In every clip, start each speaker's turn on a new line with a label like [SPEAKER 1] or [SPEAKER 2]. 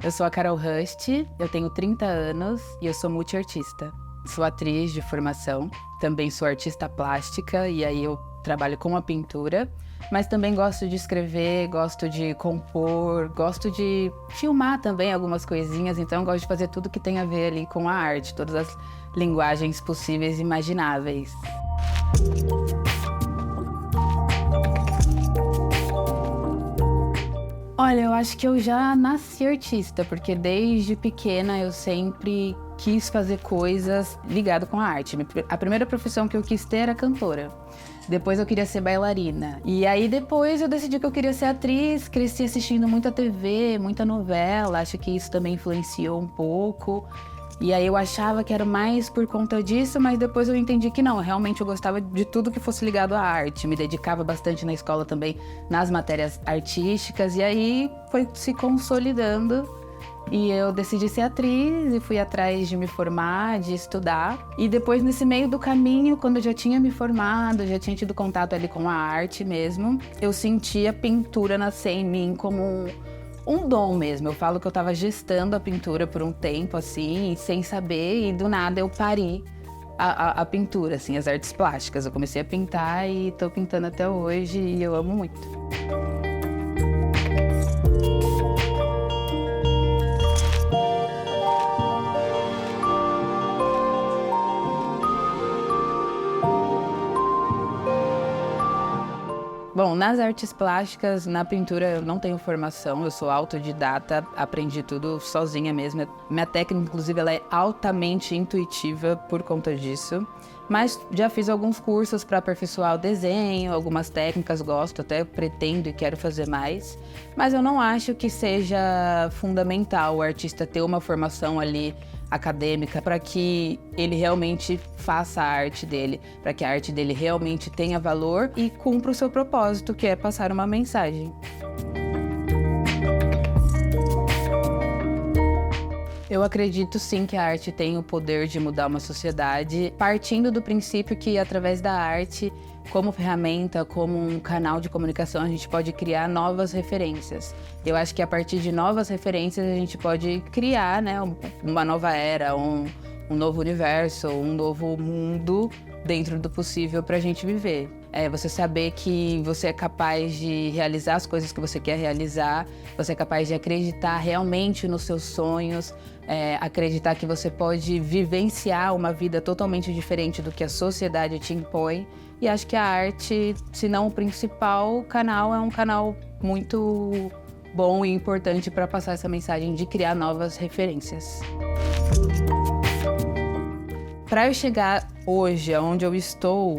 [SPEAKER 1] Eu sou a Carol Rust, eu tenho 30 anos e eu sou multiartista. Sou atriz de formação, também sou artista plástica e aí eu trabalho com a pintura, mas também gosto de escrever, gosto de compor, gosto de filmar também algumas coisinhas, então eu gosto de fazer tudo que tem a ver ali com a arte, todas as linguagens possíveis e imagináveis. Olha, eu acho que eu já nasci artista, porque desde pequena eu sempre quis fazer coisas ligadas com a arte. A primeira profissão que eu quis ter era cantora. Depois eu queria ser bailarina. E aí depois eu decidi que eu queria ser atriz, cresci assistindo muita TV, muita novela, acho que isso também influenciou um pouco. E aí eu achava que era mais por conta disso, mas depois eu entendi que não, realmente eu gostava de tudo que fosse ligado à arte. Me dedicava bastante na escola também nas matérias artísticas e aí foi se consolidando. E eu decidi ser atriz e fui atrás de me formar, de estudar. E depois, nesse meio do caminho, quando eu já tinha me formado, já tinha tido contato ali com a arte mesmo, eu senti a pintura nascer em mim como um dom mesmo. Eu falo que eu tava gestando a pintura por um tempo, assim, sem saber, e do nada eu pari a pintura, assim, as artes plásticas. Eu comecei a pintar e tô pintando até hoje e eu amo muito. Bom, nas artes plásticas, na pintura eu não tenho formação, eu sou autodidata, aprendi tudo sozinha mesmo. Minha técnica, inclusive, ela é altamente intuitiva por conta disso. Mas já fiz alguns cursos para aperfeiçoar o desenho, algumas técnicas gosto, até pretendo e quero fazer mais. Mas eu não acho que seja fundamental o artista ter uma formação ali acadêmica para que ele realmente faça a arte dele, para que a arte dele realmente tenha valor e cumpra o seu propósito, que é passar uma mensagem. Eu acredito sim que a arte tem o poder de mudar uma sociedade, partindo do princípio que através da arte, como ferramenta, como um canal de comunicação, a gente pode criar novas referências. Eu acho que a partir de novas referências a gente pode criar, né, uma nova era, um novo universo, um novo mundo dentro do possível para a gente viver. É você saber que você é capaz de realizar as coisas que você quer realizar, você é capaz de acreditar realmente nos seus sonhos, acreditar que você pode vivenciar uma vida totalmente diferente do que a sociedade te impõe. E acho que a arte, se não o principal canal, é um canal muito bom e importante para passar essa mensagem de criar novas referências. Para eu chegar hoje, aonde eu estou,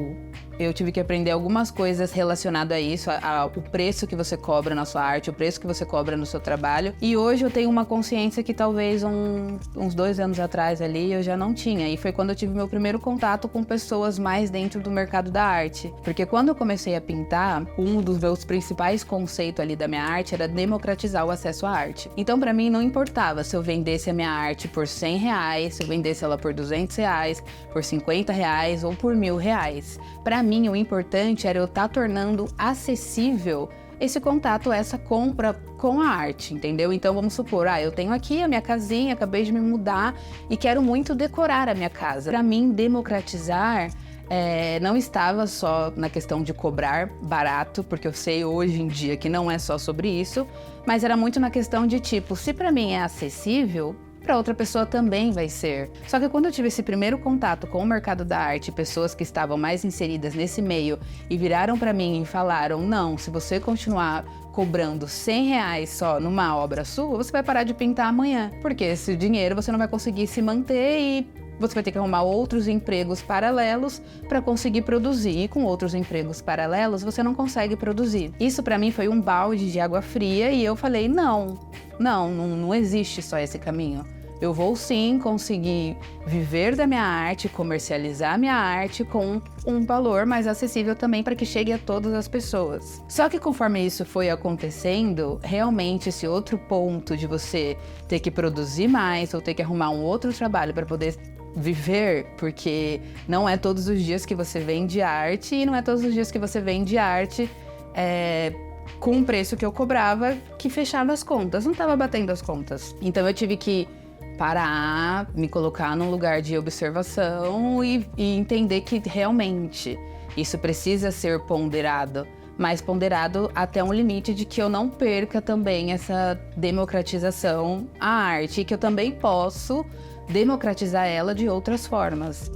[SPEAKER 1] eu tive que aprender algumas coisas relacionadas a isso, o preço que você cobra na sua arte, o preço que você cobra no seu trabalho. E hoje eu tenho uma consciência que talvez uns 2 anos atrás ali eu já não tinha. E foi quando eu tive meu primeiro contato com pessoas mais dentro do mercado da arte. Porque quando eu comecei a pintar, um dos meus principais conceitos ali da minha arte era democratizar o acesso à arte. Então para mim não importava se eu vendesse a minha arte por R$100, se eu vendesse ela por R$200, por R$50 ou por R$1.000. Para mim, o importante era eu estar tornando acessível esse contato, essa compra com a arte, entendeu? Então, vamos supor, eu tenho aqui a minha casinha, acabei de me mudar e quero muito decorar a minha casa. Para mim, democratizar não estava só na questão de cobrar barato, porque eu sei hoje em dia que não é só sobre isso, mas era muito na questão de tipo, se para mim é acessível, para outra pessoa também vai ser. Só que quando eu tive esse primeiro contato com o mercado da arte, pessoas que estavam mais inseridas nesse meio e viraram para mim e falaram, não, se você continuar cobrando R$100 só numa obra sua, você vai parar de pintar amanhã, porque esse dinheiro você não vai conseguir se manter e você vai ter que arrumar outros empregos paralelos para conseguir produzir. E com outros empregos paralelos, você não consegue produzir. Isso para mim foi um balde de água fria e eu falei, não existe só esse caminho. Eu vou sim conseguir viver da minha arte, comercializar minha arte com um valor mais acessível também para que chegue a todas as pessoas. Só que conforme isso foi acontecendo, realmente esse outro ponto de você ter que produzir mais ou ter que arrumar um outro trabalho para poder viver, porque não é todos os dias que você vende arte e não é todos os dias que você vende arte com o preço que eu cobrava, que fechava as contas, não estava batendo as contas. Então eu tive que parar, me colocar num lugar de observação e entender que realmente isso precisa ser ponderado, mas ponderado até um limite de que eu não perca também essa democratização à arte e que eu também posso democratizar ela de outras formas.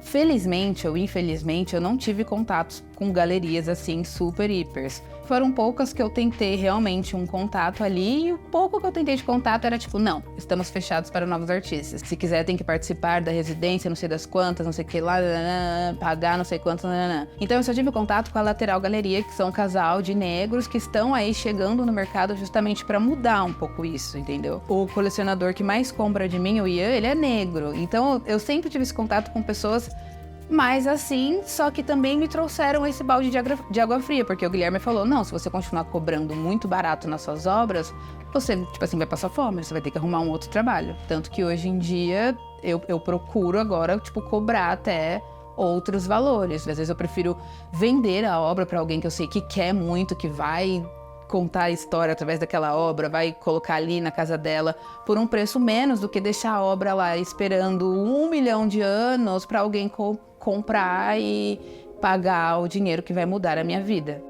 [SPEAKER 1] Felizmente ou infelizmente, eu não tive contatos com galerias assim super hipers. Foram poucas que eu tentei realmente um contato ali, e o pouco que eu tentei de contato era tipo, não, estamos fechados para novos artistas. Se quiser tem que participar da residência, não sei das quantas, não sei o que lá, pagar não sei quanto, Então eu só tive contato com a Lateral Galeria, que são um casal de negros que estão aí chegando no mercado justamente para mudar um pouco isso, entendeu? O colecionador que mais compra de mim, o Ian, ele é negro. Então eu sempre tive esse contato com pessoas mas assim, só que também me trouxeram esse balde de água fria, porque o Guilherme falou, não, se você continuar cobrando muito barato nas suas obras, você, tipo assim, vai passar fome, você vai ter que arrumar um outro trabalho. Tanto que hoje em dia, eu procuro agora, tipo, cobrar até outros valores. Às vezes eu prefiro vender a obra para alguém que eu sei que quer muito, que vai contar a história através daquela obra, vai colocar ali na casa dela por um preço menos do que deixar a obra lá esperando 1 milhão de anos para alguém comprar e pagar o dinheiro que vai mudar a minha vida.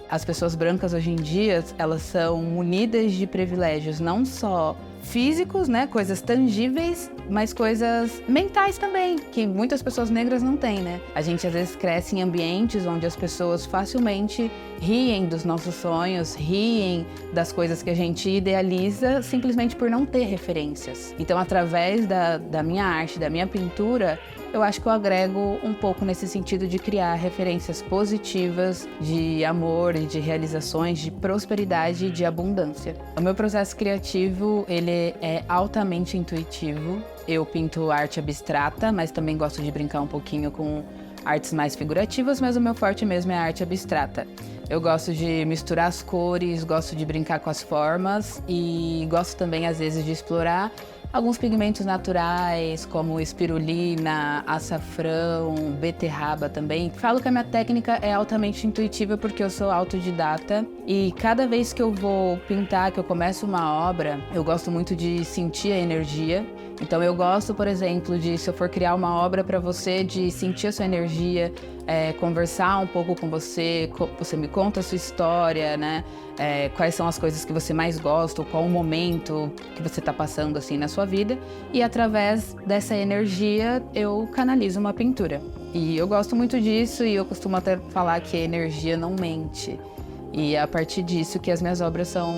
[SPEAKER 1] As pessoas brancas hoje em dia, elas são munidas de privilégios, não só físicos, né, coisas tangíveis, mas coisas mentais também, que muitas pessoas negras não têm, né? A gente às vezes cresce em ambientes onde as pessoas facilmente riem dos nossos sonhos, riem das coisas que a gente idealiza simplesmente por não ter referências. Então, através da minha arte, da minha pintura, eu acho que eu agrego um pouco nesse sentido de criar referências positivas de amor e de realizações, de prosperidade e de abundância. O meu processo criativo, ele é altamente intuitivo. Eu pinto arte abstrata, mas também gosto de brincar um pouquinho com artes mais figurativas, mas o meu forte mesmo é a arte abstrata. Eu gosto de misturar as cores, gosto de brincar com as formas e gosto também, às vezes, de explorar alguns pigmentos naturais, como espirulina, açafrão, beterraba também. Falo que a minha técnica é altamente intuitiva porque eu sou autodidata e cada vez que eu vou pintar, que eu começo uma obra, eu gosto muito de sentir a energia. Então eu gosto, por exemplo, de, se eu for criar uma obra para você, de sentir a sua energia, conversar um pouco com você, você me conta a sua história, né? Quais são as coisas que você mais gosta, qual o momento que você está passando assim na sua vida. E através dessa energia eu canalizo uma pintura. E eu gosto muito disso e eu costumo até falar que a energia não mente. E é a partir disso que as minhas obras são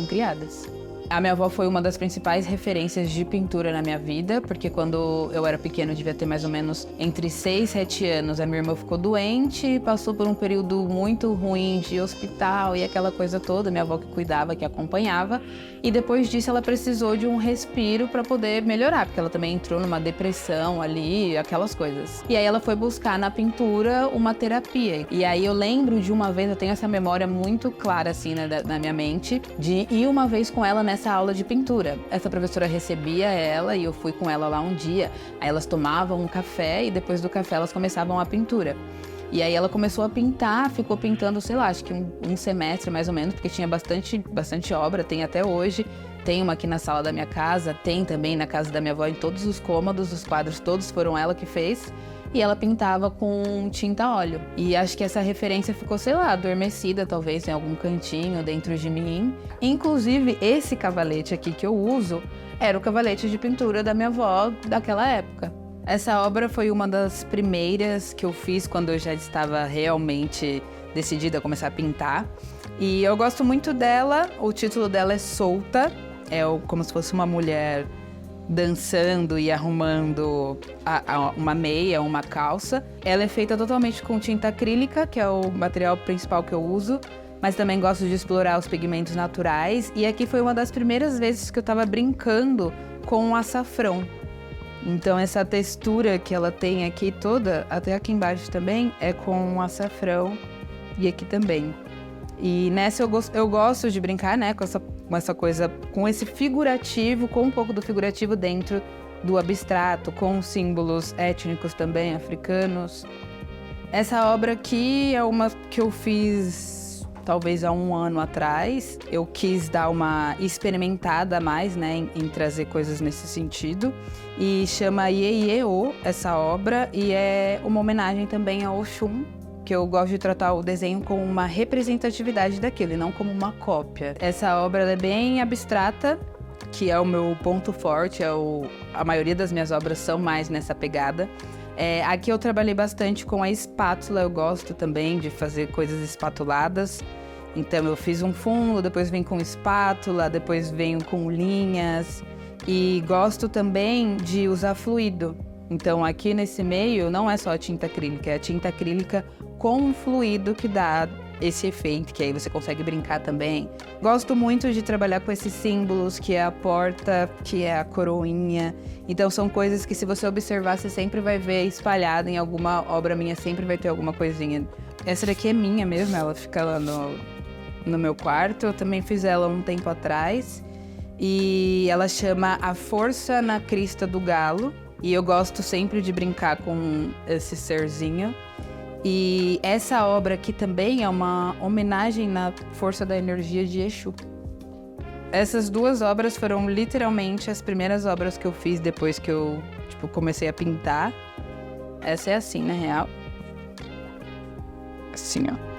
[SPEAKER 1] criadas. A minha avó foi uma das principais referências de pintura na minha vida, porque quando eu era pequena, eu devia ter mais ou menos entre 6 e 7 anos, a minha irmã ficou doente, passou por um período muito ruim de hospital e aquela coisa toda, minha avó que cuidava, que acompanhava, e depois disso ela precisou de um respiro para poder melhorar, porque ela também entrou numa depressão ali, aquelas coisas. E aí ela foi buscar na pintura uma terapia. E aí eu lembro de uma vez, eu tenho essa memória muito clara assim na minha mente, de ir uma vez com ela nessa aula de pintura. Essa professora recebia ela e eu fui com ela lá um dia. Aí elas tomavam um café e depois do café elas começavam a pintura. E aí ela começou a pintar, ficou pintando, sei lá, acho que um semestre mais ou menos, porque tinha bastante obra, tem até hoje. Tem uma aqui na sala da minha casa, tem também na casa da minha avó, em todos os cômodos, os quadros todos foram ela que fez. E ela pintava com tinta a óleo. E acho que essa referência ficou, sei lá, adormecida talvez em algum cantinho dentro de mim. Inclusive, esse cavalete aqui que eu uso era o cavalete de pintura da minha avó daquela época. Essa obra foi uma das primeiras que eu fiz quando eu já estava realmente decidida a começar a pintar. E eu gosto muito dela, o título dela é Solta, como se fosse uma mulher dançando e arrumando uma meia, uma calça. Ela é feita totalmente com tinta acrílica, que é o material principal que eu uso, mas também gosto de explorar os pigmentos naturais. E aqui foi uma das primeiras vezes que eu tava brincando com o açafrão. Então essa textura que ela tem aqui toda, até aqui embaixo também, é com açafrão e aqui também. E nessa eu gosto de brincar, né, com essa coisa, com esse figurativo, com um pouco do figurativo dentro do abstrato, com símbolos étnicos também, africanos. Essa obra aqui é uma que eu fiz talvez há 1 ano atrás. Eu quis dar uma experimentada a mais, né, em trazer coisas nesse sentido. E chama Iê-Iê-Ô, essa obra, e é uma homenagem também a Oxum, que eu gosto de tratar o desenho como uma representatividade daquilo e não como uma cópia. Essa obra ela é bem abstrata, que é o meu ponto forte, a maioria das minhas obras são mais nessa pegada. Aqui eu trabalhei bastante com a espátula, eu gosto também de fazer coisas espatuladas. Então eu fiz um fundo, depois venho com espátula, depois venho com linhas. E gosto também de usar fluido. Então aqui nesse meio não é só a tinta acrílica, é a tinta acrílica com um fluido que dá esse efeito, que aí você consegue brincar também. Gosto muito de trabalhar com esses símbolos, que é a porta, que é a coroinha. Então são coisas que se você observar, você sempre vai ver espalhada em alguma obra minha, sempre vai ter alguma coisinha. Essa daqui é minha mesmo, ela fica lá no meu quarto. Eu também fiz ela um tempo atrás. E ela chama A Força na Crista do Galo. E eu gosto sempre de brincar com esse serzinho. E essa obra aqui também é uma homenagem na força da energia de Exu. Essas 2 obras foram literalmente as primeiras obras que eu fiz depois que eu comecei a pintar. Essa é assim, na real. Assim, ó.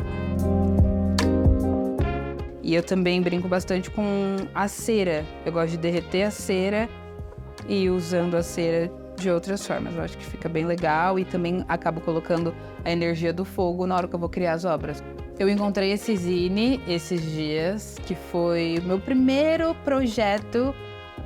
[SPEAKER 1] E eu também brinco bastante com a cera. Eu gosto de derreter a cera e ir usando a cera de outras formas. Eu acho que fica bem legal e também acabo colocando a energia do fogo na hora que eu vou criar as obras. Eu encontrei esse zine esses dias, que foi o meu primeiro projeto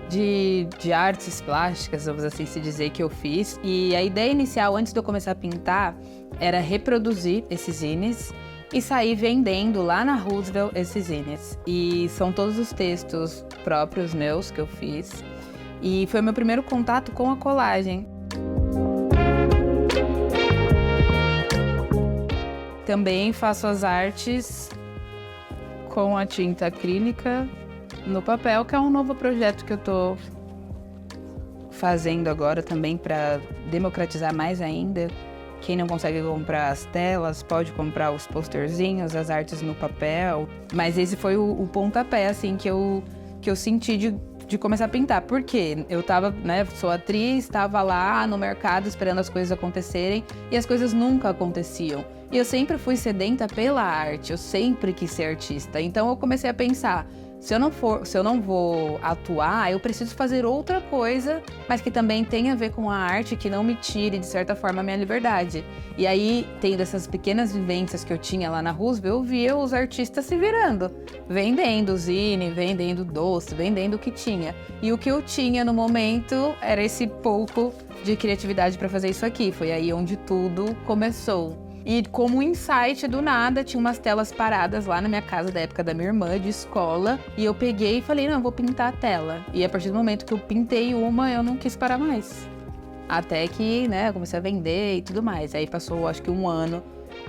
[SPEAKER 1] de artes plásticas, vamos assim se dizer, que eu fiz. E a ideia inicial, antes de eu começar a pintar, era reproduzir esses zines e sair vendendo lá na Roosevelt esses zines. E são todos os textos próprios meus que eu fiz. E foi meu primeiro contato com a colagem. Também faço as artes com a tinta acrílica no papel, que é um novo projeto que eu tô fazendo agora também para democratizar mais ainda. Quem não consegue comprar as telas, pode comprar os posterzinhos, as artes no papel. Mas esse foi o pontapé, assim, que eu senti de começar a pintar. Por quê? Eu tava, né, sou atriz, tava lá no mercado esperando as coisas acontecerem e as coisas nunca aconteciam. E eu sempre fui sedenta pela arte, eu sempre quis ser artista. Então eu comecei a pensar, se eu não vou atuar, eu preciso fazer outra coisa, mas que também tenha a ver com a arte, que não me tire, de certa forma, a minha liberdade. E aí, tendo essas pequenas vivências que eu tinha lá na Roosevelt, eu via os artistas se virando, vendendo zine, vendendo doce, vendendo o que tinha. E o que eu tinha no momento era esse pouco de criatividade para fazer isso aqui. Foi aí onde tudo começou. E como um insight do nada, tinha umas telas paradas lá na minha casa da época da minha irmã, de escola. E eu peguei e falei, não, eu vou pintar a tela. E a partir do momento que eu pintei uma, eu não quis parar mais. Até que, né, eu comecei a vender e tudo mais. Aí passou, acho que 1 ano,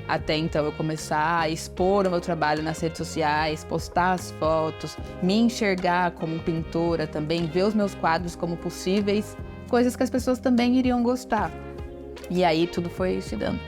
[SPEAKER 1] até então eu começar a expor o meu trabalho nas redes sociais, postar as fotos, me enxergar como pintora também, ver os meus quadros como possíveis coisas que as pessoas também iriam gostar. E aí tudo foi se dando.